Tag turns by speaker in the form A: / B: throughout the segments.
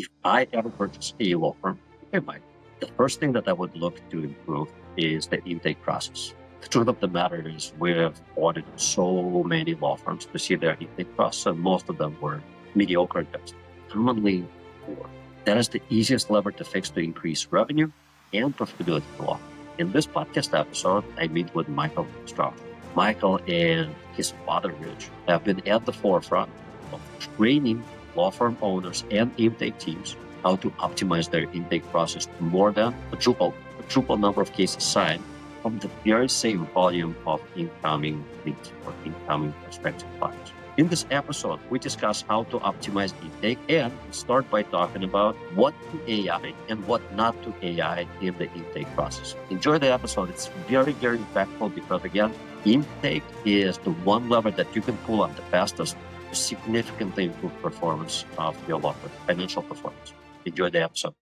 A: if I ever purchase a law firm, the first thing that I would look to improve is the intake process. The truth of the matter is we've audited so many law firms to see their intake process, and most of them were mediocre at best, commonly poor. That is the easiest lever to fix to increase revenue and profitability for law. In this podcast episode, I meet with Michael Strauch. Michael and his father, Rich, have been at the forefront of training law firm owners and intake teams how to optimize their intake process to more than a triple number of cases signed from the very same volume of incoming leads or incoming prospective clients. In this episode, we discuss how to optimize intake and start by talking about what to AI and what not to AI in the intake process. Enjoy the episode. It's very, very impactful because, again, intake is the one lever that you can pull on the fastest to significantly improve performance of your law firm, financial performance. Enjoy the episode.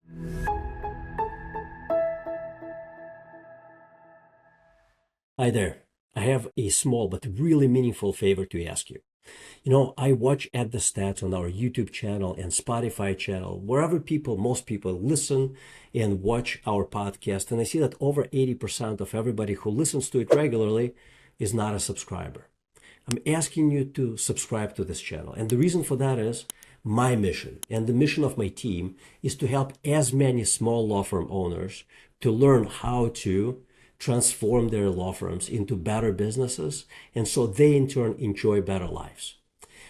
B: Hi there. I have a small but really meaningful favor to ask you. I watch at the stats on our YouTube channel and Spotify channel, wherever most people listen and watch our podcast. And I see that over 80% of everybody who listens to it regularly is not a subscriber. I'm asking you to subscribe to this channel. And the reason for that is my mission and the mission of my team is to help as many small law firm owners to learn how to transform their law firms into better businesses, and so they in turn enjoy better lives.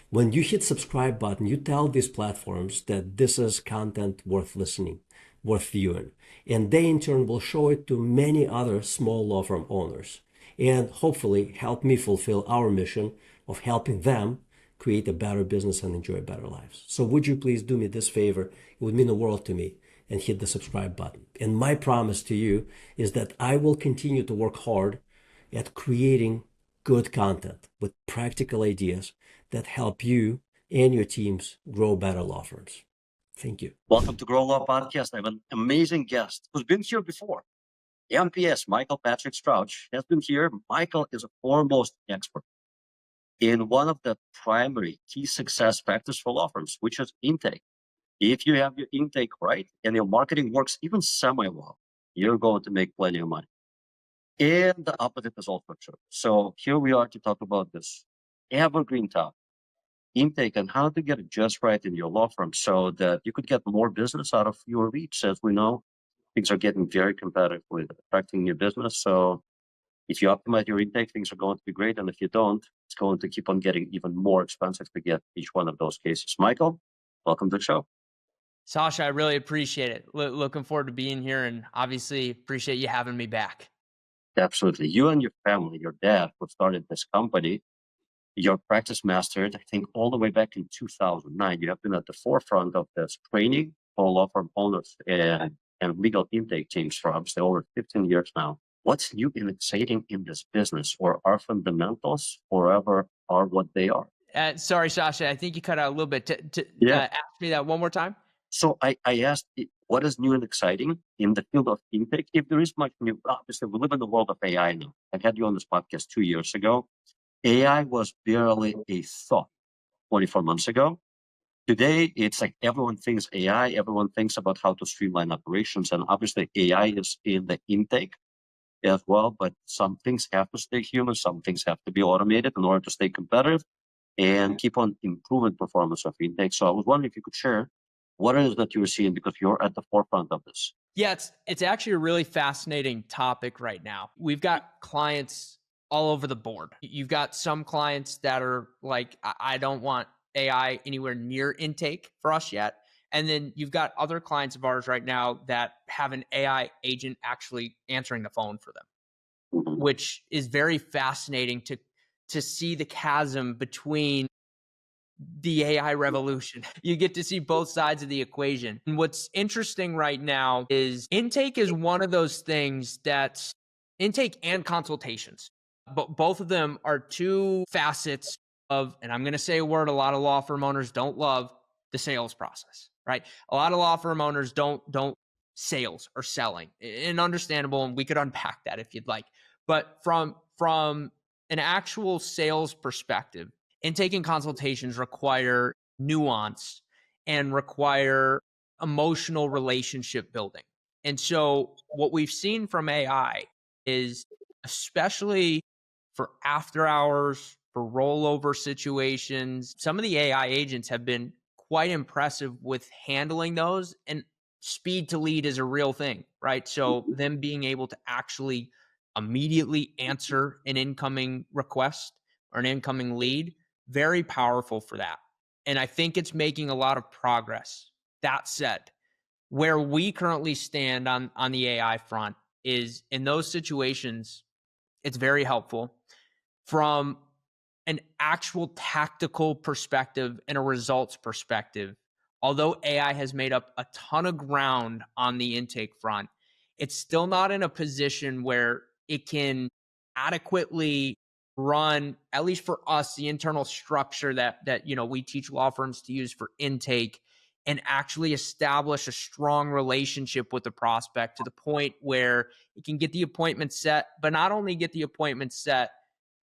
B: When you hit subscribe button, you tell these platforms that this is content worth listening, worth viewing, and they in turn will show it to many other small law firm owners and hopefully help me fulfill our mission of helping them create a better business and enjoy better lives. So would you please do me this favor? It would mean the world to me, and hit the subscribe button. And my promise to you is that I will continue to work hard at creating good content with practical ideas that help you and your teams grow better law firms. Thank you.
A: Welcome to Grow Law Podcast. I have an amazing guest who's been here before. MPS, Michael Patrick Strauch, has been here. Michael is a foremost expert in one of the primary key success factors for law firms, which is intake. If you have your intake right and your marketing works even semi-well, you're going to make plenty of money. And the opposite is also true. So here we are to talk about this evergreen topic, intake, and how to get it just right in your law firm so that you could get more business out of your leads. As we know, things are getting very competitive with attracting new business. So if you optimize your intake, things are going to be great. And if you don't, it's going to keep on getting even more expensive to get each one of those cases. Michael, welcome to the show.
C: Sasha, I really appreciate it. Looking forward to being here, and obviously appreciate you having me back.
A: Absolutely. You and your family, your dad, who started this company, your practice mastered, I think, all the way back in 2009. You have been at the forefront of this training for law firm owners and legal intake teams for obviously over 15 years now. What's new and exciting in this business, or are fundamentals forever are what they are?
C: Sorry, Sasha, I think you cut out a little bit. Ask me that one more time.
A: So I asked, what is new and exciting in the field of intake? If there is much new, obviously we live in the world of AI now. I had you on this podcast 2 years ago. AI was barely a thought 24 months ago. Today, it's like everyone thinks AI, everyone thinks about how to streamline operations. And obviously AI is in the intake as well, but some things have to stay human, some things have to be automated in order to stay competitive and keep on improving performance of intake. So I was wondering if you could share what it is that you were seeing, because you're at the forefront of this.
C: Yeah, it's actually a really fascinating topic right now. We've got clients all over the board. You've got some clients that are like, I don't want AI anywhere near intake for us yet. And then you've got other clients of ours right now that have an AI agent actually answering the phone for them, which is very fascinating to see the chasm between the AI revolution. You get to see both sides of the equation. And what's interesting right now is intake is one of those things that's intake and consultations. But both of them are two facets of, and I'm going to say a word a lot of law firm owners don't love, the sales process, right? A lot of law firm owners don't sales or selling, and understandable. And we could unpack that if you'd like. But from an actual sales perspective, intake and consultations require nuance and require emotional relationship building. And so what we've seen from AI is, especially for after hours, for rollover situations, some of the AI agents have been quite impressive with handling those. And speed to lead is a real thing, right? So them being able to actually immediately answer an incoming request or an incoming lead, very powerful for that. And I think it's making a lot of progress. That said, where we currently stand on the AI front is, in those situations, it's very helpful from an actual tactical perspective and a results perspective. Although AI has made up a ton of ground on the intake front, it's still not in a position where it can adequately run, at least for us, the internal structure that we teach law firms to use for intake, and actually establish a strong relationship with the prospect to the point where it can get the appointment set, but not only get the appointment set,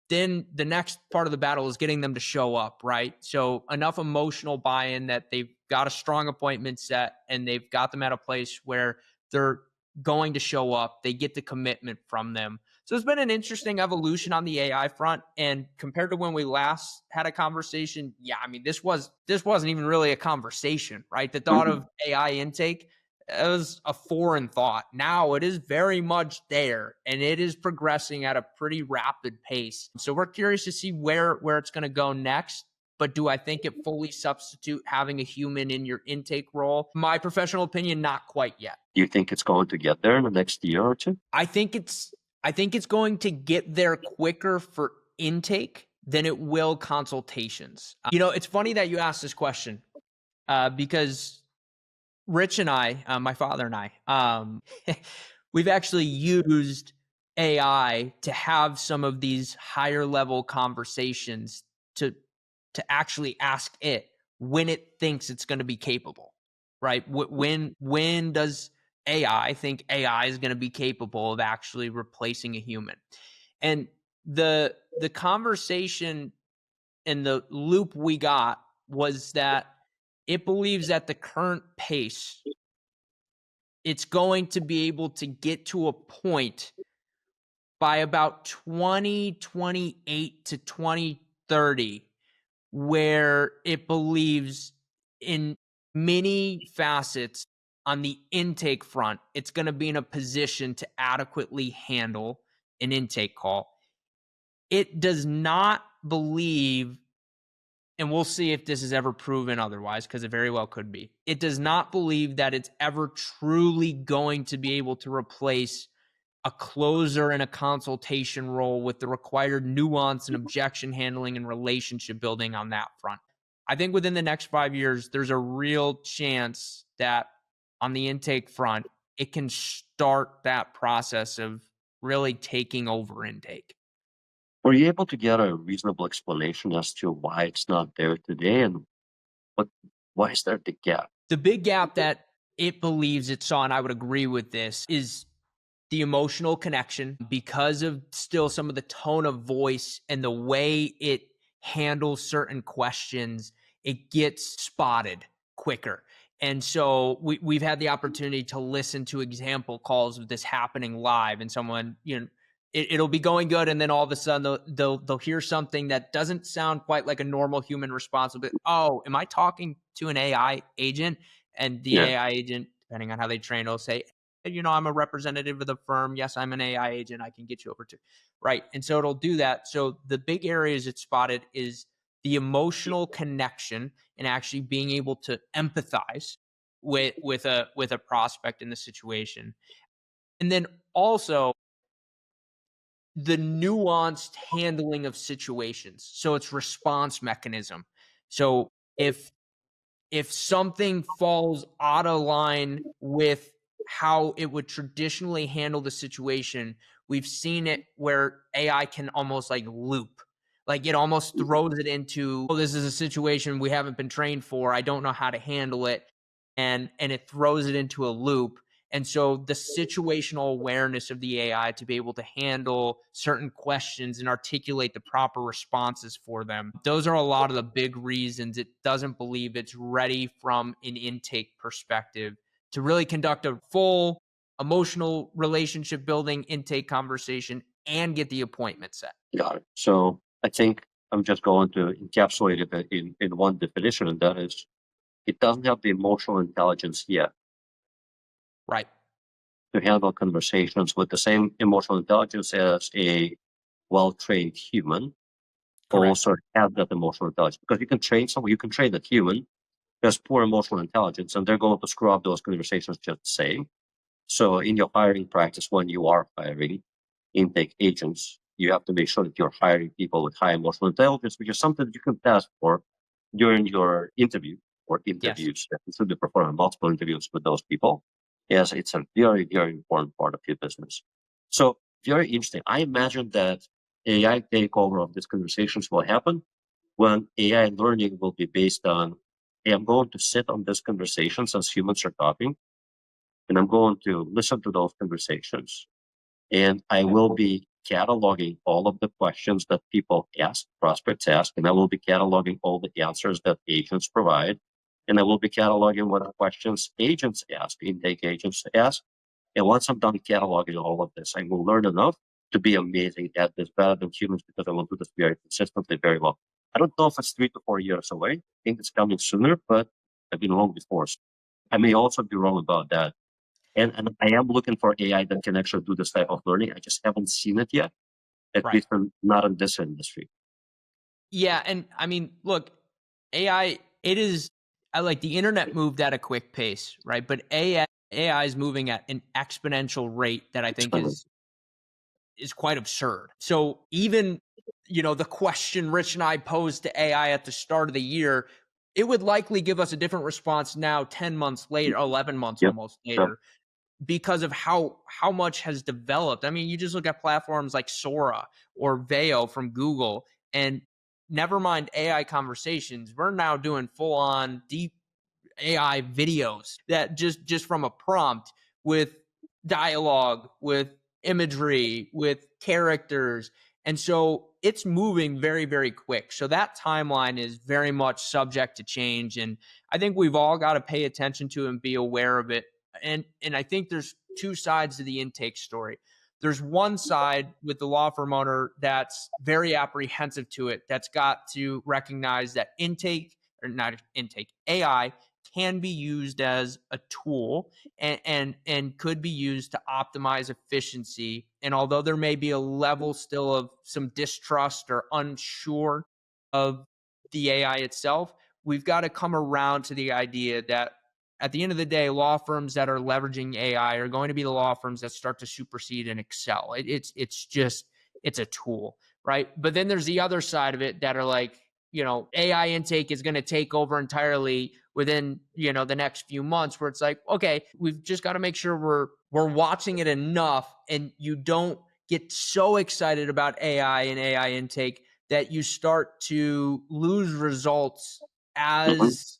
C: then the next part of the battle is getting them to show up, right? So enough emotional buy-in that they've got a strong appointment set and they've got them at a place where they're going to show up. They get the commitment from them. So it's been an interesting evolution on the AI front. And compared to when we last had a conversation, yeah, I mean, this wasn't even really a conversation, right? The thought of AI intake, it was a foreign thought. Now it is very much there, and it is progressing at a pretty rapid pace. So we're curious to see where it's going to go next. But do I think it fully substitute having a human in your intake role? My professional opinion, not quite yet.
A: Do you think it's going to get there in the next year or two?
C: I think it's going to get there quicker for intake than it will consultations. It's funny that you asked this question because Rich and I, my father and I, we've actually used AI to have some of these higher level conversations to actually ask it when it thinks it's going to be capable, right? When does AI think AI is going to be capable of actually replacing a human? And the conversation and the loop we got was that it believes at the current pace, it's going to be able to get to a point by about 2028 to 2030 where it believes in many facets on the intake front, it's going to be in a position to adequately handle an intake call. It does not believe, and we'll see if this is ever proven otherwise, because it very well could be. It does not believe that it's ever truly going to be able to replace a closer in a consultation role with the required nuance and objection handling and relationship building on that front. I think within the next 5 years, there's a real chance that on the intake front, it can start that process of really taking over intake.
A: Were you able to get a reasonable explanation as to why it's not there today, and why is there the gap?
C: The big gap that it believes it saw, and I would agree with this, is the emotional connection, because of still some of the tone of voice and the way it handles certain questions. It gets spotted quicker. And so we've had the opportunity to listen to example calls of this happening live, and someone, it'll be going good, and then all of a sudden they'll hear something that doesn't sound quite like a normal human response. But, oh, am I talking to an AI agent? And the AI agent, depending on how they train, will say, I'm a representative of the firm. Yes, I'm an AI agent. I can get you over to, right? And so it'll do that. So the big areas it's spotted is the emotional connection and actually being able to empathize with a prospect in the situation. And then also the nuanced handling of situations. So it's response mechanism. So if something falls out of line with how it would traditionally handle the situation, we've seen it where AI can almost like loop. Like it almost throws it into, oh, this is a situation we haven't been trained for. I don't know how to handle it. And it throws it into a loop. And so the situational awareness of the AI to be able to handle certain questions and articulate the proper responses for them, those are a lot of the big reasons it doesn't believe it's ready from an intake perspective to really conduct a full emotional relationship building intake conversation and get the appointment set.
A: Got it. So I think I'm just going to encapsulate it in one definition, and that is it doesn't have the emotional intelligence yet
C: Right.
A: to handle conversations with the same emotional intelligence as a well-trained human.
C: Correct.
A: Also have that emotional intelligence, because you can train someone, you can train that human who has poor emotional intelligence, and they're going to screw up those conversations just the same. So in your hiring practice, when you are hiring intake agents, you have to make sure that you're hiring people with high emotional intelligence, which is something that you can test for during your interview or
C: Yes.
A: interviews. You should be performing multiple interviews with those people. Yes, it's a very, very important part of your business. So very interesting. I imagine that AI takeover of these conversations will happen when AI learning will be based on, hey, I'm going to sit on these conversations as humans are talking, and I'm going to listen to those conversations. And I will be cataloging all of the questions that people ask, prospects ask, and I will be cataloging all the answers that agents provide. And I will be cataloging what questions agents ask, intake agents ask. And once I'm done cataloging all of this, I will learn enough to be amazing at this, better than humans, because I will do this very consistently, very well. I don't know if it's 3 to 4 years away. I think it's coming sooner, but I've been wrong before. So I may also be wrong about that. And I am looking for AI that can actually do this type of learning. I just haven't seen it yet, at
C: Right.
A: least not in this industry.
C: Yeah. And I mean, look, AI, it is, I like the internet moved at a quick pace, right? But AI is moving at an exponential rate that I think
A: Explain it.
C: is quite absurd. So even, the question Rich and I posed to AI at the start of the year, it would likely give us a different response now 10 months later, 11 months
A: Yep.
C: almost
A: Yep.
C: later, because of how much has developed. I mean, you just look at platforms like Sora or Veo from Google, and never mind AI conversations, we're now doing full on deep AI videos that just from a prompt, with dialogue, with imagery, with characters. And so it's moving very, very quick. So that timeline is very much subject to change. And I think we've all got to pay attention to and be aware of it. And I think there's two sides to the intake story. There's one side with the law firm owner that's very apprehensive to it, that's got to recognize that intake, or not intake, AI can be used as a tool, and could be used to optimize efficiency. And although there may be a level still of some distrust or unsure of the AI itself, we've got to come around to the idea that at the end of the day, law firms that are leveraging AI are going to be the law firms that start to supersede and excel. It's a tool, right? But then there's the other side of it that are like, AI intake is going to take over entirely within, the next few months, where it's like, okay, we've just got to make sure we're watching it enough, and you don't get so excited about AI and AI intake that you start to lose results
A: Mhm.
C: as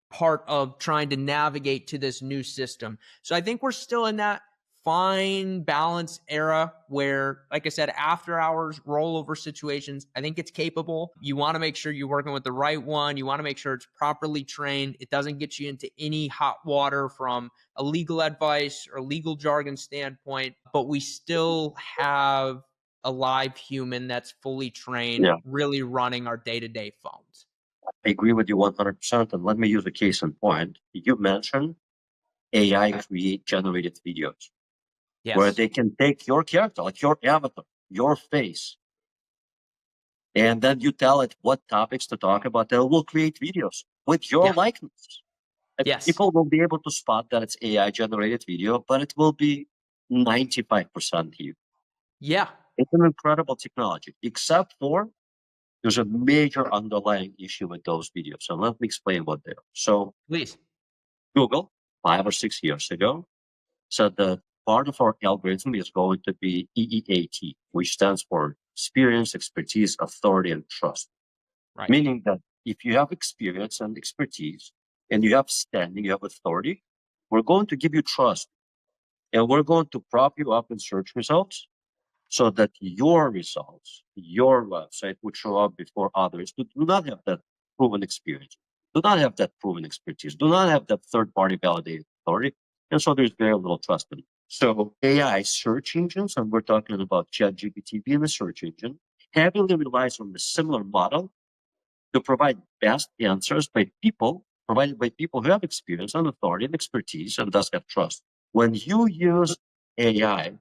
C: part of trying to navigate to this new system. So I think we're still in that fine balance era where, like I said, after hours rollover situations, I think it's capable. You want to make sure you're working with the right one. You want to make sure it's properly trained. It doesn't get you into any hot water from a legal advice or legal jargon standpoint, but we still have a live human that's fully trained,
A: Yeah,
C: really running our day-to-day phones.
A: I agree with you 100%. And let me use a case in point. You mentioned AI create generated videos where
C: Yes.
A: they can take your character, like your avatar, your face, and then you tell it what topics to talk about. They will create videos with your
C: Yeah.
A: likeness. And
C: Yes.
A: people will be able to spot that it's AI generated video, but it will be 95% you.
C: Yeah.
A: It's an incredible technology, except for there's a major underlying issue with those videos. So let me explain what they are. So
C: Please.
A: Google, 5 or 6 years ago, said that part of our algorithm is going to be EEAT, which stands for experience, expertise, authority, and trust.
C: Right.
A: Meaning that if you have experience and expertise, and you have standing, you have authority, we're going to give you trust. And we're going to prop you up in search results so that your results, your website would show up before others who do not have that proven experience, do not have that proven expertise, do not have that third-party validated authority. And so there's very little trust in it. So AI search engines, and we're talking about ChatGPT being a search engine, heavily relies on the similar model to provide best answers provided by people who have experience and authority and expertise and thus have trust. When you use AI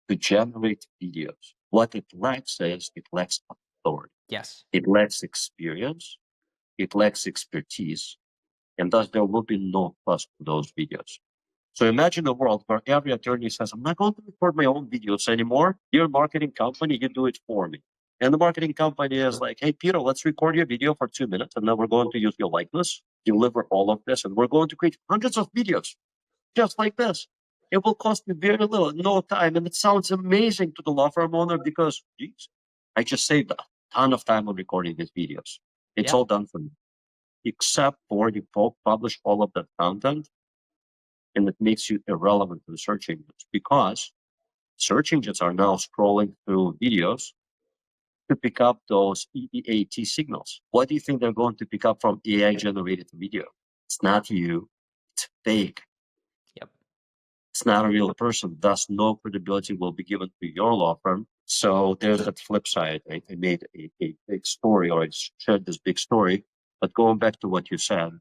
A: to generate videos, what it lacks is it lacks authority.
C: Yes.
A: It lacks experience. It lacks expertise. And thus there will be no trust to those videos. So imagine a world where every attorney says, I'm not going to record my own videos anymore. You're a marketing company, you do it for me. And the marketing company is like, hey, Peter, let's record your video for 2 minutes. And then we're going to use your likeness, deliver all of this. And we're going to create hundreds of videos just like this. It will cost me very little, no time. And it sounds amazing to the law firm owner because, geez, I just saved a ton of time on recording these videos. It's
C: Yeah.
A: all done for me. Except for you publish all of that content and it makes you irrelevant to the search engines because search engines are now scrolling through videos to pick up those EEAT signals. What do you think they're going to pick up from AI generated video? It's not you, it's fake.
C: Yep.
A: It's not a real person. Thus, no credibility will be given to your law firm. So there's that flip side. I made a big story, or I shared this big story. But going back to what you said,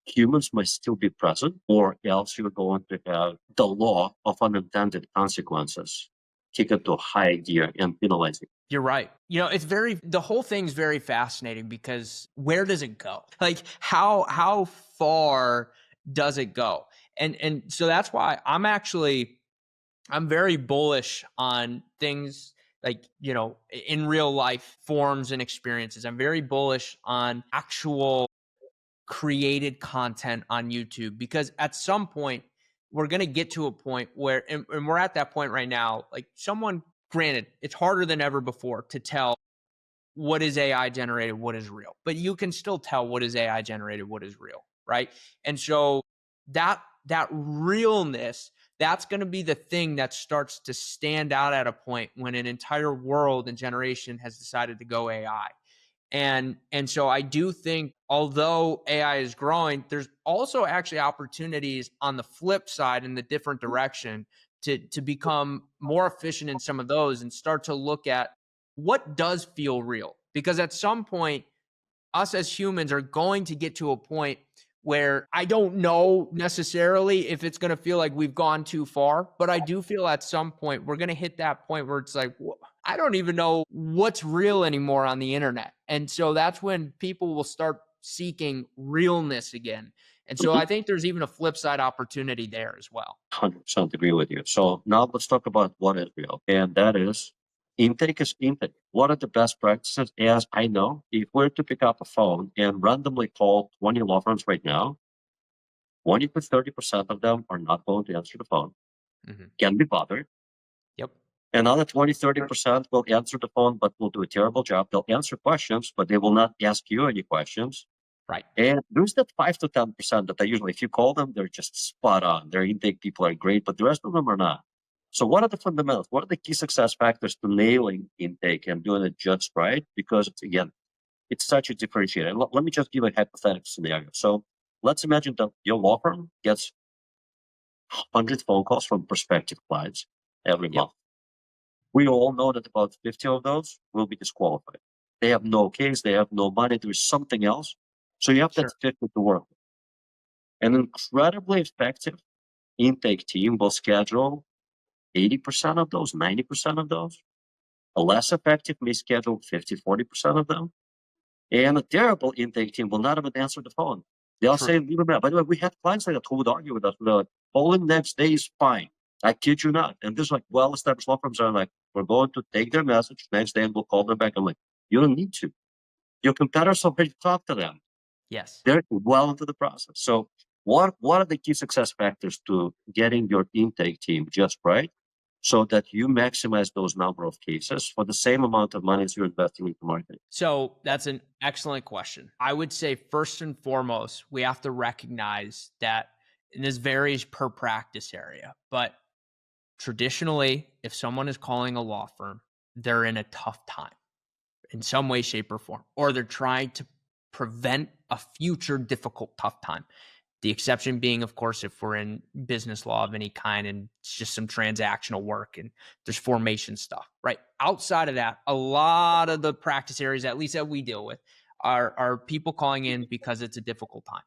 A: humans must still be present, or else you're going to have the law of unintended consequences kick into high gear and penalize you.
C: You're right. The whole thing's very fascinating because where does it go? Like how far does it go? And so that's why I'm very bullish on things like, in real life forms and experiences. I'm very bullish on actual created content on YouTube because at some point we're going to get to a point where, and we're at that point right now, like granted, it's harder than ever before to tell what is AI generated, what is real, but you can still tell what is AI generated, what is real, right? And so that realness, that's going to be the thing that starts to stand out at a point when an entire world and generation has decided to go AI. And so I do think although AI is growing, there's also actually opportunities on the flip side in the different direction to become more efficient in some of those and start to look at what does feel real. Because at some point, us as humans are going to get to a point where I don't know necessarily if it's going to feel like we've gone too far, but I do feel at some point we're going to hit that point where it's like, I don't even know what's real anymore on the internet. And so that's when people will start seeking realness again. And so I think there's even a flip side opportunity there as well.
A: 100% agree with you. So now let's talk about what is real. And that is intake is intake. What are the best practices? As I know, if we're to pick up a phone and randomly call 20 law firms right now, 20 to 30% of them are not going to answer the phone, can be bothered.
C: Yep.
A: Another 20, 30% will answer the phone, but will do a terrible job. They'll answer questions, but they will not ask you any questions.
C: Right.
A: And there's that 5 to 10% that usually, if you call them, they're just spot on. Their intake people are great, but the rest of them are not. So what are the fundamentals? What are the key success factors to nailing intake and doing it just right? Because again, it's such a differentiator. And let me just give a hypothetical scenario. So let's imagine that your law firm gets 100 phone calls from prospective clients every month. We all know that about 50 of those will be disqualified. They have no case, they have no money, there's something else. So you have that 50 to work with. An incredibly effective intake team will schedule 80% of those, 90% of those. A less effective may schedule 50, 40% of them. And a terrible intake team will not even answer the phone. They'll say, leave them out. By the way, we had clients like that who would argue with us. They're like, calling next day is fine. I kid you not. And there's like well-established law firms are like, we're going to take their message next day and we'll call them back. I'm like, you don't need to. Your competitors already talked to them.
C: Yes.
A: They're well into the process. So what are the key success factors to getting your intake team just right so that you maximize those number of cases for the same amount of money as you're investing into marketing?
C: So that's an excellent question. I would say first and foremost, we have to recognize that, and this varies per practice area, but Traditionally, if someone is calling a law firm, they're in a tough time in some way, shape, or form, or they're trying to prevent a future difficult, tough time. The exception being, of course, if we're in business law of any kind and it's just some transactional work and there's formation stuff, right? Outside of that, a lot of the practice areas, at least that we deal with, are people calling in because it's a difficult time.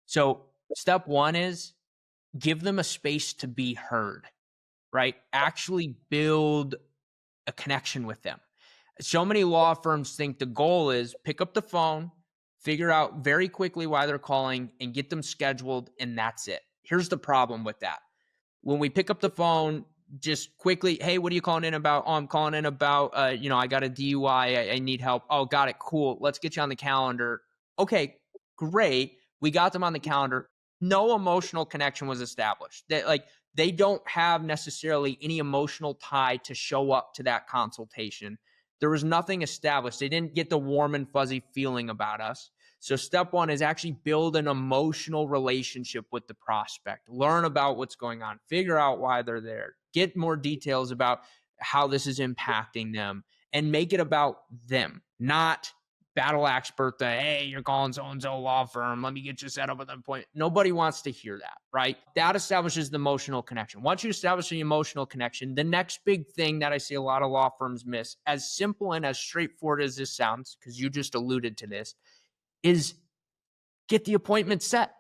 C: So step one is give them a space to be heard, right? Actually build a connection with them. So many law firms think the goal is pick up the phone, figure out very quickly why they're calling, and get them scheduled, and that's it. Here's the problem with that. When we pick up the phone, just quickly, hey, what are you calling in about? Oh, I'm calling in about, I got a DUI. I need help. Oh, got it. Cool. Let's get you on the calendar. Okay, great. We got them on the calendar. No emotional connection was established. They don't have necessarily any emotional tie to show up to that consultation. There was nothing established. They didn't get the warm and fuzzy feeling about us. So step one is actually build an emotional relationship with the prospect. Learn about what's going on. Figure out why they're there. Get more details about how this is impacting them and make it about them, not battle axe birthday. Hey, you're calling so-and-so law firm. Let me get you set up with an appointment. Nobody wants to hear that, right? That establishes the emotional connection. Once you establish the emotional connection, the next big thing that I see a lot of law firms miss, as simple and as straightforward as this sounds, because you just alluded to this, is get the appointment set.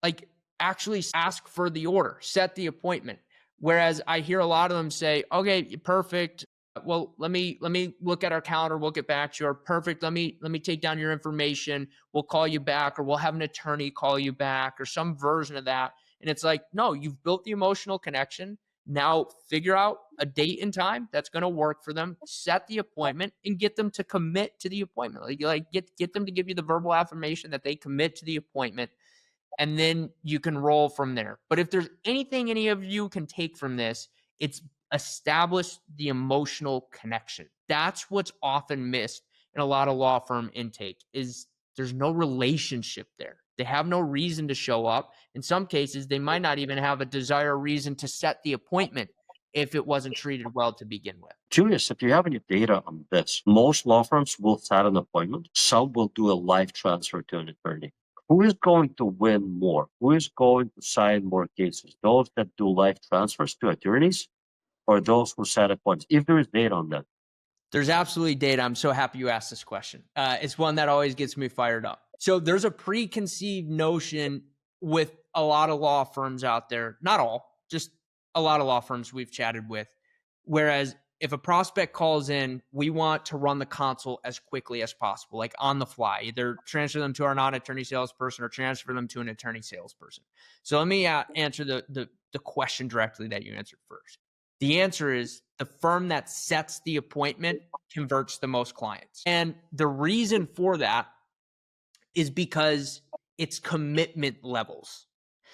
C: Like actually ask for the order, set the appointment. Whereas I hear a lot of them say, okay, perfect. Well, let me look at our calendar. We'll get back to you. Or perfect. Let me take down your information. We'll call you back, or we'll have an attorney call you back, or some version of that. And it's like, no, you've built the emotional connection. Now figure out a date and time that's going to work for them, set the appointment, and get them to commit to the appointment. Like get them to give you the verbal affirmation that they commit to the appointment, and then you can roll from there. But if there's anything any of you can take from this, it's establish the emotional connection. That's what's often missed in a lot of law firm intake is there's no relationship there. They have no reason to show up. In some cases, they might not even have a desire or reason to set the appointment if it wasn't treated well to begin with.
A: Curious if you have any data on this. Most law firms will set an appointment. Some will do a live transfer to an attorney. Who is going to win more? Who is going to sign more cases? Those that do live transfers to attorneys or those who set appointments? If there is data on that.
C: There's absolutely data. I'm so happy you asked this question. It's one that always gets me fired up. So there's a preconceived notion with a lot of law firms out there, not all, just a lot of law firms we've chatted with. Whereas if a prospect calls in, we want to run the consult as quickly as possible, like on the fly, either transfer them to our non-attorney salesperson or transfer them to an attorney salesperson. So let me answer the question directly that you answered first. The answer is the firm that sets the appointment converts the most clients. And the reason for that is because it's commitment levels.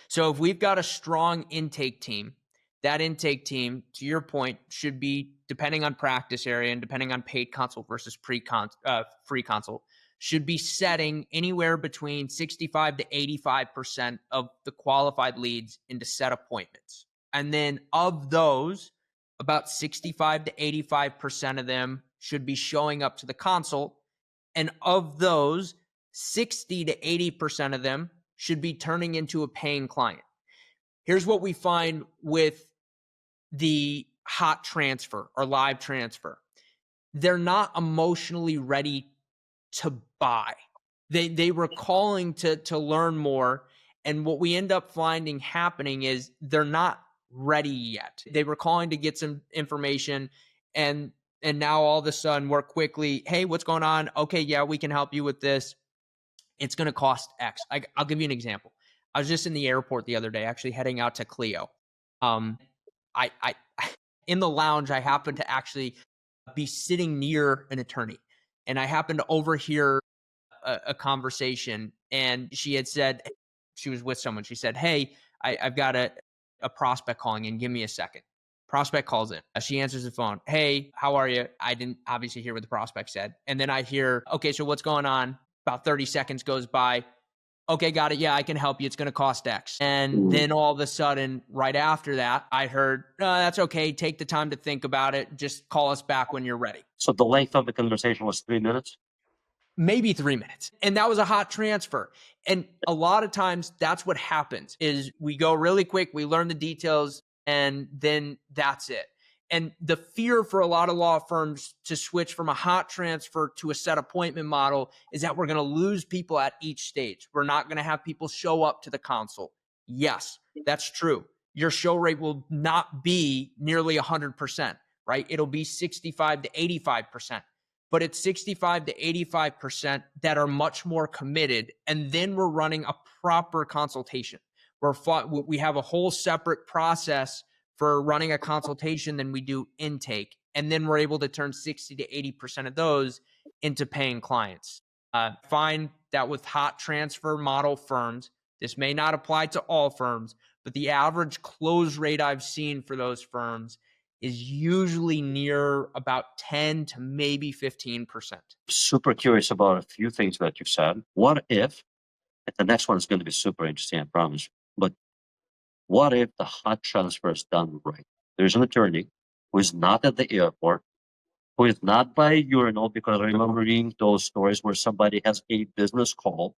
C: So if we've got a strong intake team, that intake team, to your point, should be, depending on practice area and depending on paid consult versus free consult, should be setting anywhere between 65 to 85% of the qualified leads into set appointments. And then of those, about 65 to 85% of them should be showing up to the consult. And of those, 60 to 80% of them should be turning into a paying client. Here's what we find with the hot transfer or live transfer. They're not emotionally ready to buy. They were calling to learn more. And what we end up finding happening is they're not ready yet. They were calling to get some information, and now all of a sudden we're quickly, hey, what's going on? Okay, yeah, we can help you with this. It's going to cost X. I'll give you an example. I was just in the airport the other day, actually heading out to Clio. I in the lounge, I happened to actually be sitting near an attorney, and I happened to overhear a conversation, and she had said, she was with someone. She said, hey, I've got a prospect calling in. Give me a second. Prospect calls in. She answers the phone. Hey, how are you? I didn't obviously hear what the prospect said. And then I hear, okay, so what's going on? About 30 seconds goes by. okay, got it. Yeah, I can help you. It's going to cost X. And then all of a sudden, right after that, I heard, that's okay. Take the time to think about it. Just call us back when you're ready.
A: So the length of the conversation was 3 minutes?
C: Maybe 3 minutes. And that was a hot transfer. And a lot of times that's what happens is we go really quick, we learn the details, and then that's it. And the fear for a lot of law firms to switch from a hot transfer to a set appointment model is that we're going to lose people at each stage. We're not going to have people show up to the consult. Yes, that's true. Your show rate will not be nearly 100%, right? It'll be 65 to 85%. But it's 65 to 85% that are much more committed. And then we're running a proper consultation. We have a whole separate process for running a consultation than we do intake. And then we're able to turn 60 to 80% of those into paying clients. Find that with hot transfer model firms, this may not apply to all firms, but the average close rate I've seen for those firms is usually near about 10 to maybe 15%.
A: Super curious about a few things that you said. What if, and the next one is going to be super interesting, I promise, but what if the hot transfer is done right? There's an attorney who is not at the airport, who is not by a urinal, because I remember reading those stories where somebody has a business call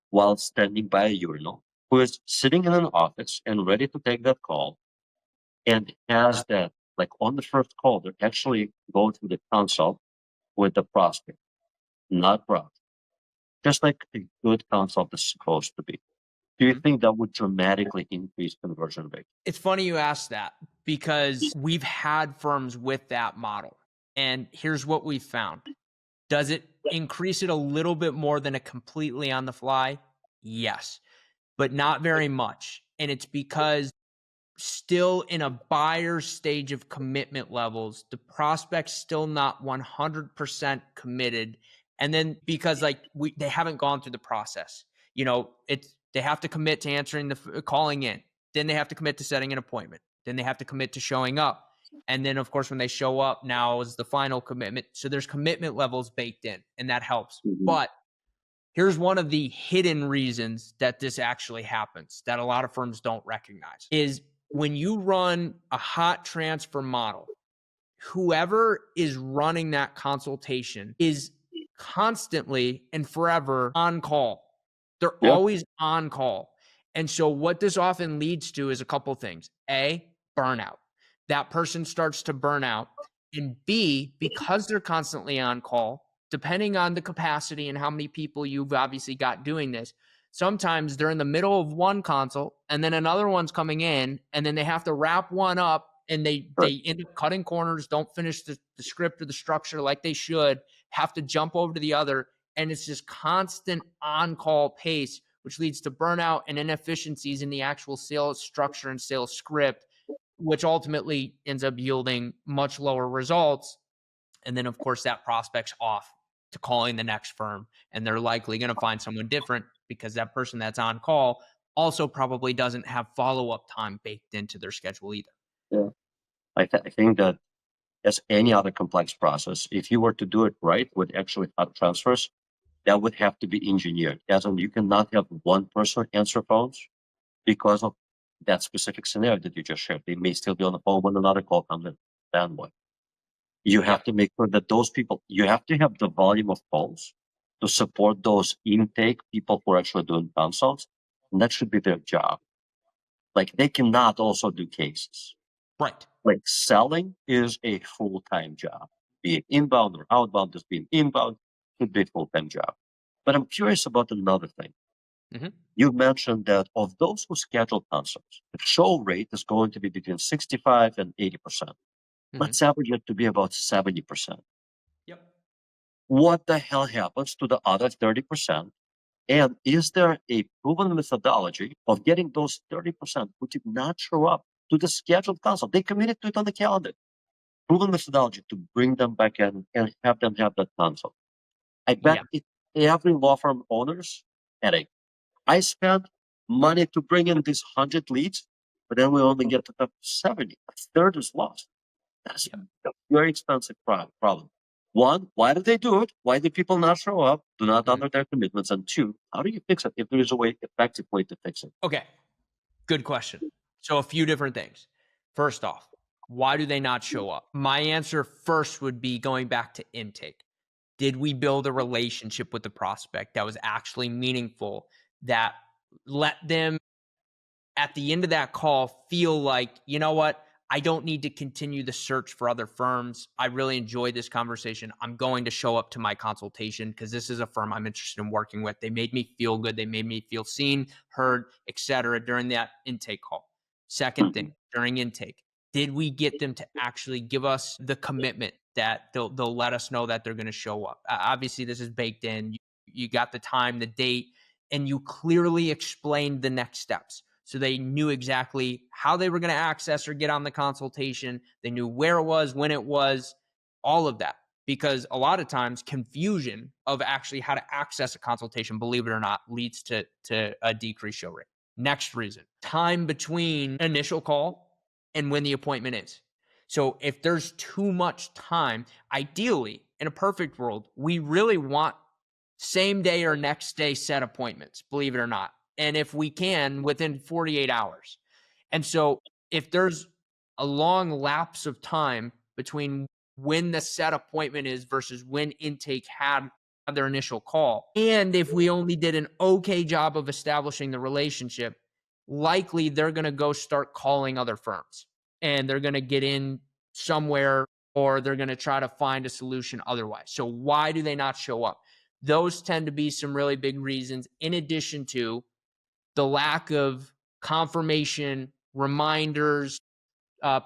A: while standing by a urinal, who is sitting in an office and ready to take that call, and has that, like on the first call, they're actually going through the consult with the prospect, not brought, just like a good consult is supposed to be. Do you think that would dramatically increase conversion rate?
C: It's funny you asked that because we've had firms with that model. And here's what we found. Does it increase it a little bit more than a completely on the fly? Yes, but not very much. And it's because still in a buyer stage of commitment levels, the prospect's still not 100% committed. And then because they haven't gone through the process, they have to commit to answering calling in. Then they have to commit to setting an appointment. Then they have to commit to showing up. And then of course, when they show up now is the final commitment. So there's commitment levels baked in and that helps.
A: Mm-hmm.
C: But here's one of the hidden reasons that this actually happens that a lot of firms don't recognize is when you run a hot transfer model, whoever is running that consultation is constantly and forever on call. They're always on call. And so what this often leads to is a couple things. A, burnout. That person starts to burn out. And B, because they're constantly on call, depending on the capacity and how many people you've obviously got doing this, sometimes they're in the middle of one consult and then another one's coming in and then they have to wrap one up and they end up cutting corners, don't finish the script or the structure like they should, have to jump over to the other. And it's just constant on-call pace, which leads to burnout and inefficiencies in the actual sales structure and sales script, which ultimately ends up yielding much lower results. And then, of course, that prospect's off to calling the next firm, and they're likely going to find someone different because that person that's on call also probably doesn't have follow-up time baked into their schedule either.
A: Yeah, I think that as any other complex process, if you were to do it right with actually hot transfers, that would have to be engineered. As in, you cannot have one person answer phones because of that specific scenario that you just shared. They may still be on the phone when another call comes in. Then what? You have to make sure that those people, you have to have the volume of calls to support those intake people who are actually doing consults. And that should be their job. Like they cannot also do cases.
C: Right.
A: Like selling is a full-time job. Be it inbound or outbound, just being inbound should be a full-time job. But I'm curious about another thing.
C: Mm-hmm.
A: You mentioned that of those who schedule consults, the show rate is going to be between 65 and 80%. Let's average it to be about 70%.
C: Yep.
A: What the hell happens to the other 30%? And is there a proven methodology of getting those 30% who did not show up to the scheduled consult? They committed to it on the calendar. Proven methodology to bring them back in and have them have that consult. I bet every law firm owner's headache. I spent money to bring in these 100 leads, but then we only get to the 70. A third is lost. That's a very expensive problem. One, why did they do it? Why did people not show up? Do not
C: Mhm.
A: honor their commitments. And two, how do you fix it if there is a way, effective way to fix it?
C: Okay, good question. So a few different things. First off, why do they not show up? My answer first would be going back to intake. Did we build a relationship with the prospect that was actually meaningful, that let them at the end of that call feel like, you know what, I don't need to continue the search for other firms. I really enjoyed this conversation. I'm going to show up to my consultation because this is a firm I'm interested in working with. They made me feel good. They made me feel seen, heard, etc. during that intake call. Second thing, during intake, did we get them to actually give us the commitment that they'll let us know that they're going to show up? Obviously, this is baked in. You got the time, the date, and you clearly explained the next steps. So they knew exactly how they were going to access or get on the consultation. They knew where it was, when it was, all of that. Because a lot of times confusion of actually how to access a consultation, believe it or not, leads to a decreased show rate. Next reason, time between initial call and when the appointment is. So if there's too much time, ideally, in a perfect world, we really want same day or next day set appointments, believe it or not. And if we can, within 48 hours. And so if there's a long lapse of time between when the set appointment is versus when intake had their initial call, and if we only did an okay job of establishing the relationship, likely they're going to go start calling other firms and they're going to get in somewhere, or they're going to try to find a solution otherwise. So why do they not show up? Those tend to be some really big reasons, in addition to the lack of confirmation, reminders,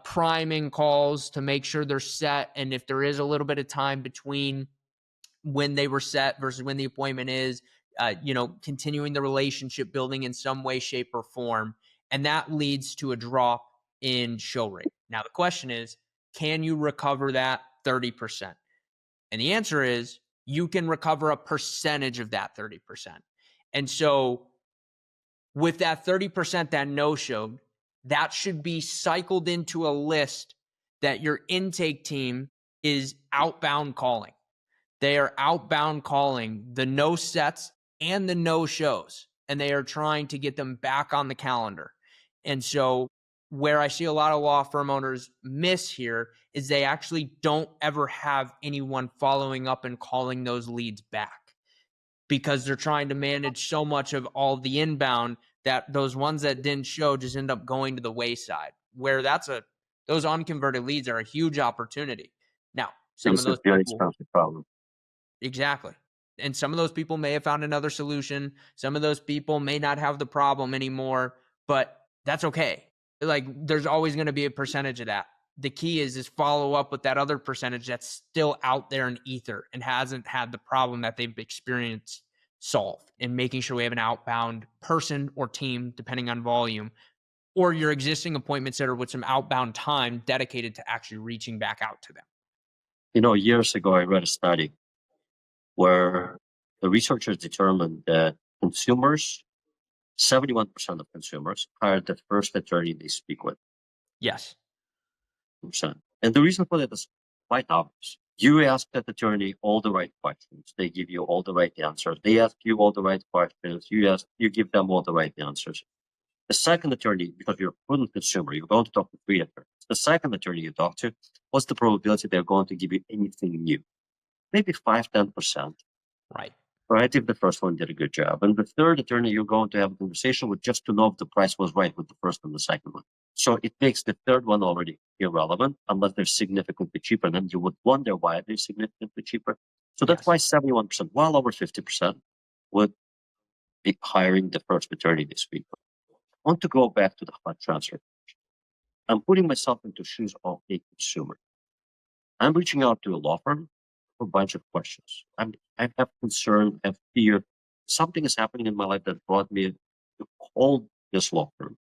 C: priming calls to make sure they're set. And if there is a little bit of time between when they were set versus when the appointment is, continuing the relationship building in some way, shape, or form. And that leads to a drop in show rate. Now, the question is, can you recover that 30%? And the answer is you can recover a percentage of that 30%. And so with that 30% that no-showed, that should be cycled into a list that your intake team is outbound calling. They are outbound calling the no sets and the no shows, and they are trying to get them back on the calendar. And so where I see a lot of law firm owners miss here is they actually don't ever have anyone following up and calling those leads back, because they're trying to manage so much of all the inbound that those ones that didn't show just end up going to the wayside, where those unconverted leads are a huge opportunity. Now, some of
A: It's a
C: those
A: very
C: people,
A: expensive problem.
C: exactly. And some of those people may have found another solution. Some of those people may not have the problem anymore, but that's okay. Like, there's always going to be a percentage of that. The key is follow up with that other percentage that's still out there in ether and hasn't had the problem that they've experienced solved, and making sure we have an outbound person or team, depending on volume, or your existing appointment setter with some outbound time dedicated to actually reaching back out to them.
A: Years ago, I read a study where the researchers determined that 71% of consumers hire the first attorney they speak with.
C: Yes.
A: And the reason for that is quite obvious. You ask that attorney all the right questions. They give you all the right answers. They ask you all the right questions. You give them all the right answers. The second attorney, because you're a prudent consumer, you're going to talk to 3 attorneys. The second attorney you talk to, what's the probability they're going to give you anything new? Maybe 5-10%.
C: Right.
A: Right, if the first one did a good job. And the third attorney you're going to have a conversation with just to know if the price was right with the first and the second one. So it makes the third one already irrelevant unless they're significantly cheaper. And then you would wonder why they're significantly cheaper. So that's why 71%, well over 50%, would be hiring the first attorney this week. I want to go back to the hot transfer. I'm putting myself into shoes of a consumer. I'm reaching out to a law firm for a bunch of questions. I have concern, I have fear. Something is happening in my life that brought me to call this law firm.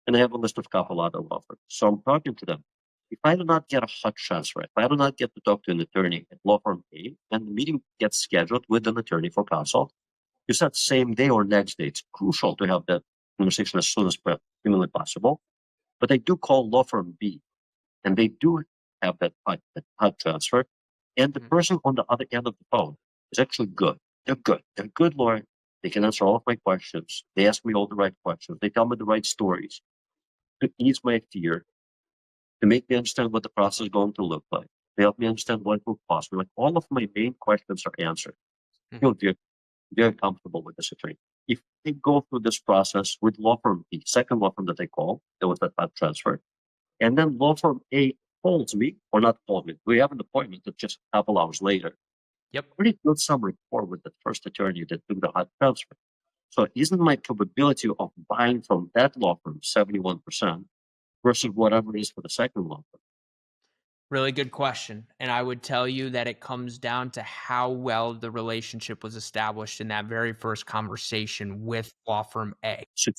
A: And I have a list of couple other law firms. So I'm talking to them. If I do not get a hot transfer, if I do not get to talk to an attorney at law firm A, and the meeting gets scheduled with an attorney for consult, you said same day or next day. It's crucial to have that conversation as soon as humanly possible. But I do call law firm B, and they do have that hot transfer. And the person on the other end of the phone is actually good. They're good. They're a good lawyer. They can answer all of my questions. They ask me all the right questions. They tell me the right stories to ease my fear, to make me understand what the process is going to look like. They help me understand what it will cost me. Like all of my main questions are answered.
C: Mhm.
A: Feel very comfortable with this attorney. If they go through this process with law firm B, second law firm that they call, there was that transfer, and then law firm A calls me, or not calls me, we have an appointment that's just a couple hours later.
C: Yep.
A: Pretty good some rapport with the first attorney that took the hot transfer. So isn't my probability of buying from that law firm 71% versus whatever it is for the second law firm?
C: Really good question. And I would tell you that it comes down to how well the relationship was established in that very first conversation with law firm A.
A: So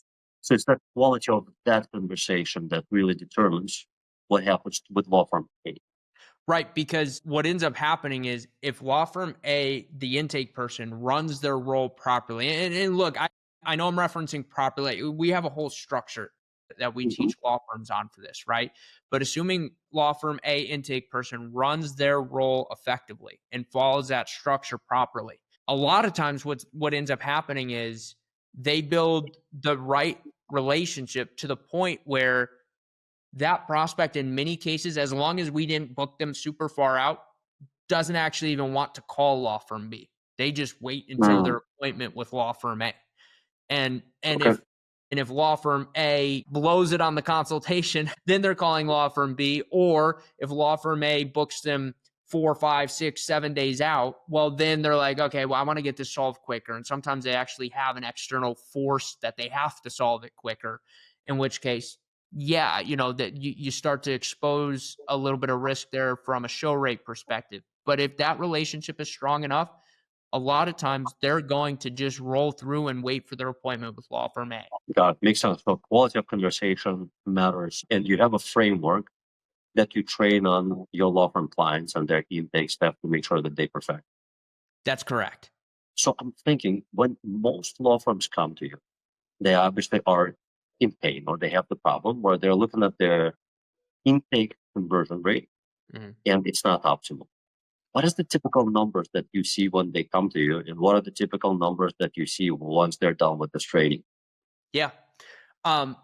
A: it's that quality of that conversation that really determines what happens with law firm A.
C: Right, because what ends up happening is if law firm A, the intake person, runs their role properly, and look, I know I'm referencing properly. We have a whole structure that we
A: Mhm.
C: teach law firms on for this, right? But assuming law firm A intake person runs their role effectively and follows that structure properly, a lot of times what ends up happening is they build the right relationship to the point where that prospect, in many cases, as long as we didn't book them super far out, doesn't actually even want to call law firm B. They just wait until
A: Mm,
C: their appointment with law firm A. And
A: okay.
C: if law firm A blows it on the consultation, then they're calling law firm B. Or if law firm A books them 4, 5, 6, 7 days out, well, then they're like, okay, well, I want to get this solved quicker. And sometimes they actually have an external force that they have to solve it quicker, in which case, yeah, that you start to expose a little bit of risk there from a show rate perspective. But if that relationship is strong enough, a lot of times they're going to just roll through and wait for their appointment with law firm A.
A: Got it. Makes sense. So quality of conversation matters. And you have a framework that you train on your law firm clients and their intake staff to make sure that they perfect.
C: That's correct.
A: So I'm thinking when most law firms come to you, they obviously are in pain or they have the problem where they're looking at their intake conversion rate
C: Mhm.
A: and it's not optimal. What is the typical numbers that you see when they come to you? And what are the typical numbers that you see once they're done with this training?
C: Yeah. Um,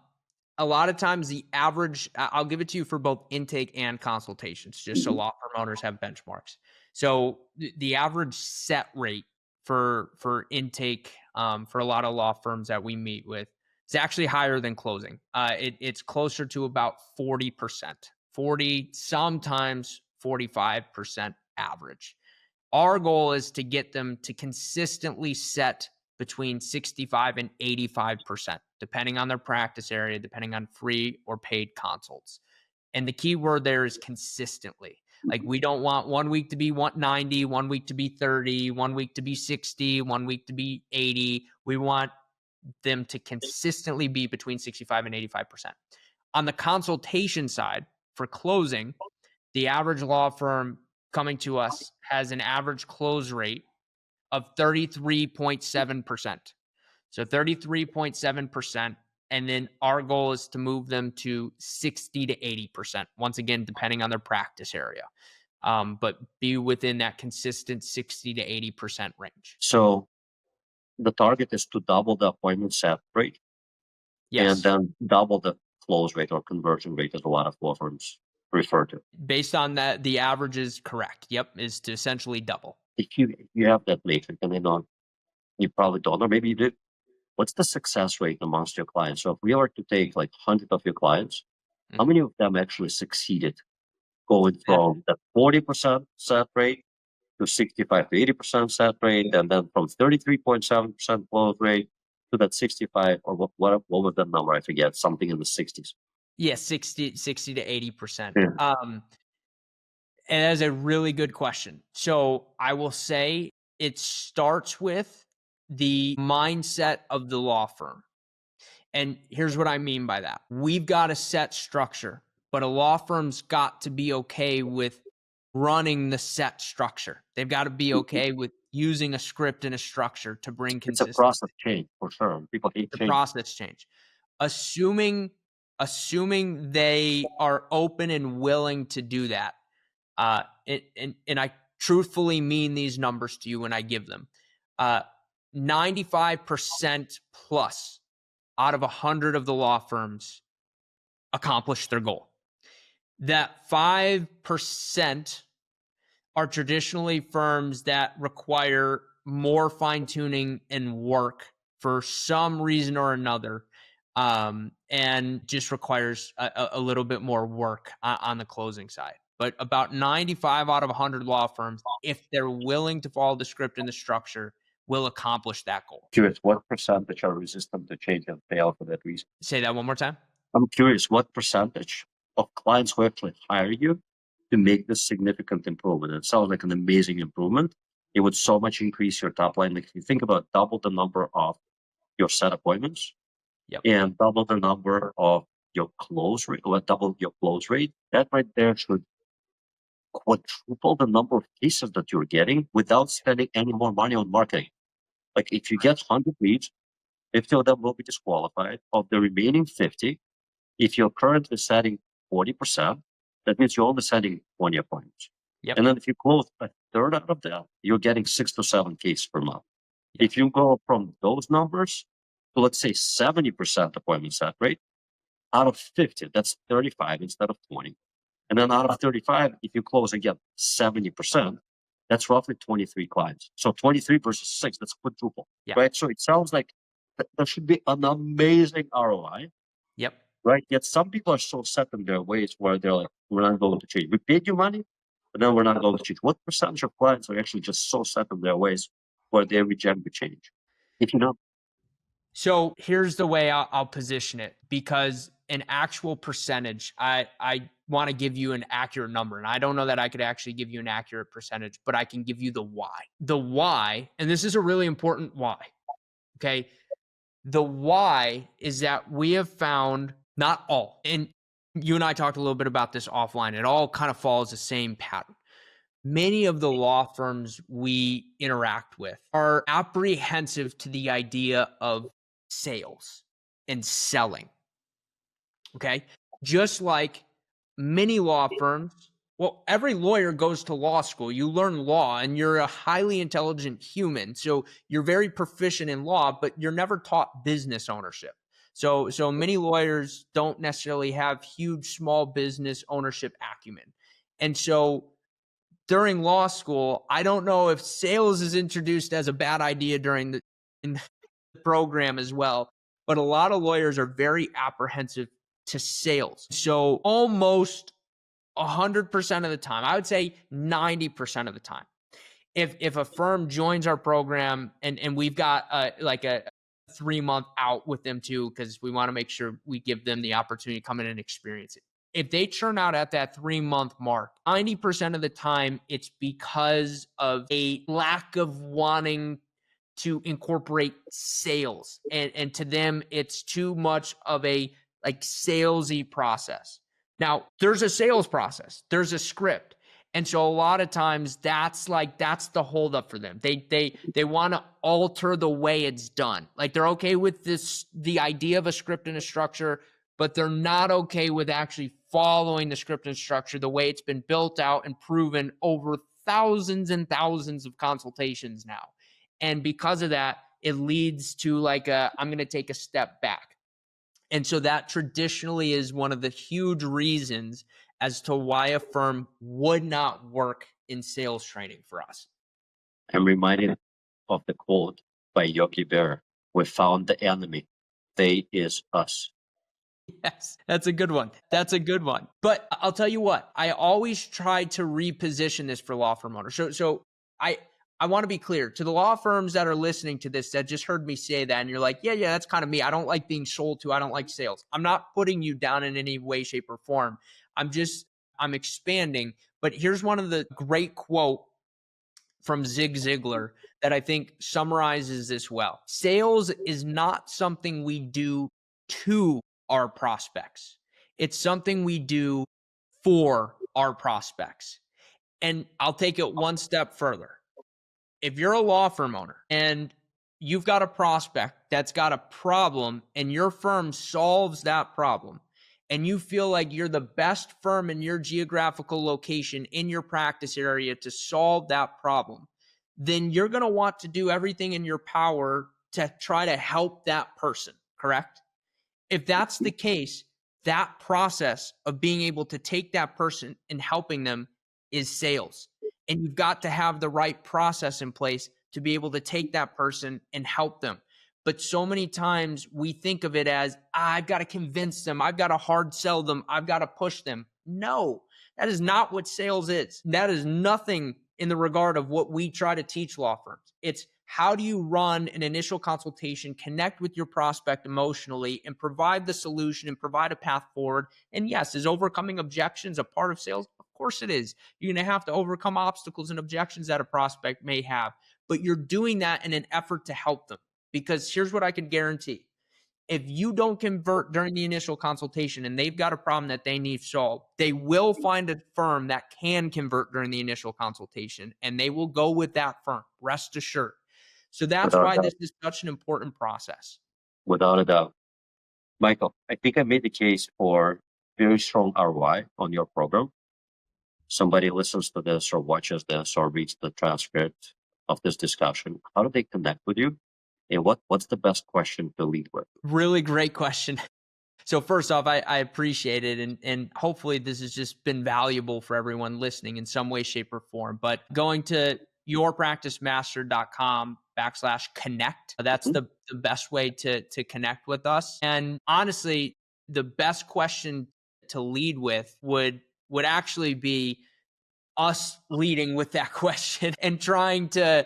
C: a lot of times the average, I'll give it to you for both intake and consultations, just so
A: Mhm.
C: law firm owners have benchmarks. So the average set rate for intake for a lot of law firms that we meet with is actually higher than closing. It's closer to about 40%, 40, sometimes 45% average. Our goal is to get them to consistently set between 65 and 85%, depending on their practice area, depending on free or paid consults. And the key word there is consistently. Like we don't want 1 week to be 190, 1 week to be 30, 1 week to be 60, 1 week to be 80. We want them to consistently be between 65 and 85%. On the consultation side, for closing, the average law firm coming to us has an average close rate of 33.7%. So 33.7%. And then our goal is to move them to 60 to 80%, once again, depending on their practice area. But be within that consistent 60 to 80% range.
A: So the target is to double the appointment set rate and
C: Yes.
A: then double the close rate or conversion rate, as a lot of law firms refer to.
C: Based on that, the average is correct. Yep. Is to essentially double.
A: If you have that matrix, and I know you probably don't, or maybe you do, what's the success rate amongst your clients? So if we were to take like 100 of your clients, how
C: Mhm.
A: many of them actually succeeded going
C: Yeah.
A: from that 40% set rate to 65 to 80% set rate, and then from 33.7% close rate to that 65, or what was that number? I forget, something in the 60s.
C: Yeah, 60 to 80%.
A: Yeah.
C: And that is a really good question. So I will say it starts with the mindset of the law firm. And here's what I mean by that. We've got a set structure, but a law firm's got to be okay with running the set structure. They've got to be okay with using a script and a structure to bring
A: It's a
C: consistency.
A: process change for sure. People hate
C: The
A: change.
C: process change. Assuming assuming they are open and willing to do that, and I truthfully mean these numbers to you when I give them. 95% plus out of 100 of the law firms accomplish their goal. That 5% are traditionally firms that require more fine-tuning and work for some reason or another, and just requires a little bit more work on the closing side. But about 95 out of 100 law firms, if they're willing to follow the script and the structure, will accomplish that goal.
A: Curious, what percentage are resistant to change and fail for that reason?
C: Say that one more time.
A: I'm curious, what percentage of clients who actually hire you to make this significant improvement? It sounds like an amazing improvement. It would so much increase your top line. Like if you think about double the number of your set appointments,
C: Yep.
A: and double the number of your close rate, or double your close rate, that right there should quadruple the number of cases that you're getting without spending any more money on marketing. Like if you get 100 leads, 50 of them will be disqualified. Of the remaining 50, if you're currently setting 40%, that means you're only setting 20 appointments.
C: Yep.
A: And then if you close a third out of that, you're getting 6 to 7 cases per month.
C: Yep.
A: If you go from those numbers to, let's say, 70% appointment set rate, out of 50, that's 35 instead of 20. And then out of 35, if you close again 70%, that's roughly 23 clients. So 23 versus 6, that's quadruple,
C: Yeah.
A: right? So it sounds like there should be an amazing ROI,
C: Yep.
A: right? Yet some people are so set in their ways where they're like, we're not going to change. We paid you money, but then we're not going to change. What percentage of clients are actually just so set in their ways where they reject the change? If you know.
C: So here's the way I'll position it, because an actual percentage, I want to give you an accurate number. And I don't know that I could actually give you an accurate percentage, but I can give you the why. The why, and this is a really important why, okay? The why is that we have found, not all, and you and I talked a little bit about this offline, it all kind of follows the same pattern. Many of the law firms we interact with are apprehensive to the idea of sales and selling. Okay. Just like many law firms, well, every lawyer goes to law school. You learn law and you're a highly intelligent human. So you're very proficient in law, but you're never taught business ownership. So many lawyers don't necessarily have huge small business ownership acumen. And so during law school, I don't know if sales is introduced as a bad idea during in the program as well, but a lot of lawyers are very apprehensive to sales. So almost 100% of the time, I would say 90% of the time, if a firm joins our program and we've got like a 3-month out with them too, because we want to make sure we give them the opportunity to come in and experience it. If they churn out at that 3-month mark, 90% of the time, it's because of a lack of wanting to incorporate sales. And to them, it's too much of a like salesy process. Now, there's a sales process, there's a script. And so a lot of times that's the holdup for them. They want to alter the way it's done. Like they're okay with the idea of a script and a structure, but they're not okay with actually following the script and structure the way it's been built out and proven over thousands and thousands of consultations now. And because of that, it leads to like I'm going to take a step back. And so that traditionally is one of the huge reasons as to why a firm would not work in sales training for us.
A: I'm reminded of the quote by Yogi Berra: "We found the enemy. They is us."
C: Yes, that's a good one. That's a good one. But I'll tell you what, I always try to reposition this for law firm owners. So I want to be clear to the law firms that are listening to this that just heard me say that, and you're like, yeah, that's kind of me. I don't like being sold to. I don't like sales. I'm not putting you down in any way, shape, or form. I'm expanding. But here's one of the great quote from Zig Ziglar that I think summarizes this well. Sales is not something we do to our prospects. It's something we do for our prospects. And I'll take it one step further. If you're a law firm owner and you've got a prospect that's got a problem and your firm solves that problem, and you feel like you're the best firm in your geographical location, in your practice area to solve that problem, then you're going to want to do everything in your power to try to help that person, correct? If that's the case, that process of being able to take that person and helping them is sales. And you've got to have the right process in place to be able to take that person and help them. But so many times we think of it as, I've got to convince them, I've got to hard sell them, I've got to push them. No, that is not what sales is. That is nothing in the regard of what we try to teach law firms. It's how do you run an initial consultation, connect with your prospect emotionally, and provide the solution and provide a path forward. And yes, is overcoming objections a part of sales? Of course it is. You're going to have to overcome obstacles and objections that a prospect may have, but you're doing that in an effort to help them. Because here's what I can guarantee. If you don't convert during the initial consultation and they've got a problem that they need solved, they will find a firm that can convert during the initial consultation, and they will go with that firm, rest assured. So that's
A: Without
C: why
A: a doubt.
C: this is such an important process.
A: Without a doubt. Michael, I think I made the case for very strong ROI on your program. Somebody listens to this or watches this or reads the transcript of this discussion. How do they connect with you? And what's the best question to lead with?
C: Really great question. So first off, I appreciate it. And hopefully this has just been valuable for everyone listening in some way, shape, or form. But going to yourpracticemaster.com/connect, that's the best way to connect with us. And honestly, the best question to lead with would actually be us leading with that question and trying to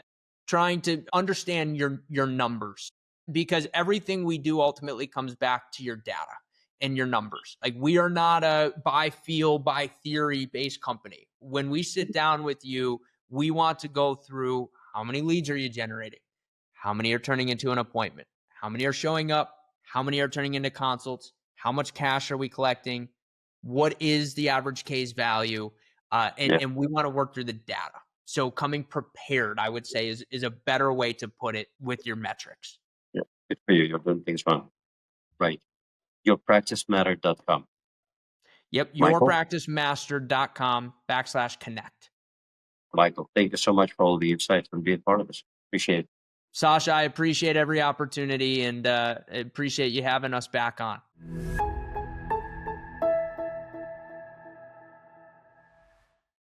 C: understand your numbers, because everything we do ultimately comes back to your data and your numbers. Like, we are not a by feel, by theory based company. When we sit down with you, we want to go through, how many leads are you generating? How many are turning into an appointment? How many are showing up? How many are turning into consults? How much cash are we collecting? What is the average case value? And we want to work through the data. So coming prepared, I would say, is a better way to put it with your metrics.
A: Yeah, good for you. You're doing things wrong. Right. Yourpracticematter.com.
C: Yep.
A: Michael?
C: Yourpracticemaster.com/connect.
A: Michael, thank you so much for all the insights and being part of this. Appreciate it.
C: Sasha, I appreciate every opportunity, and appreciate you having us back on.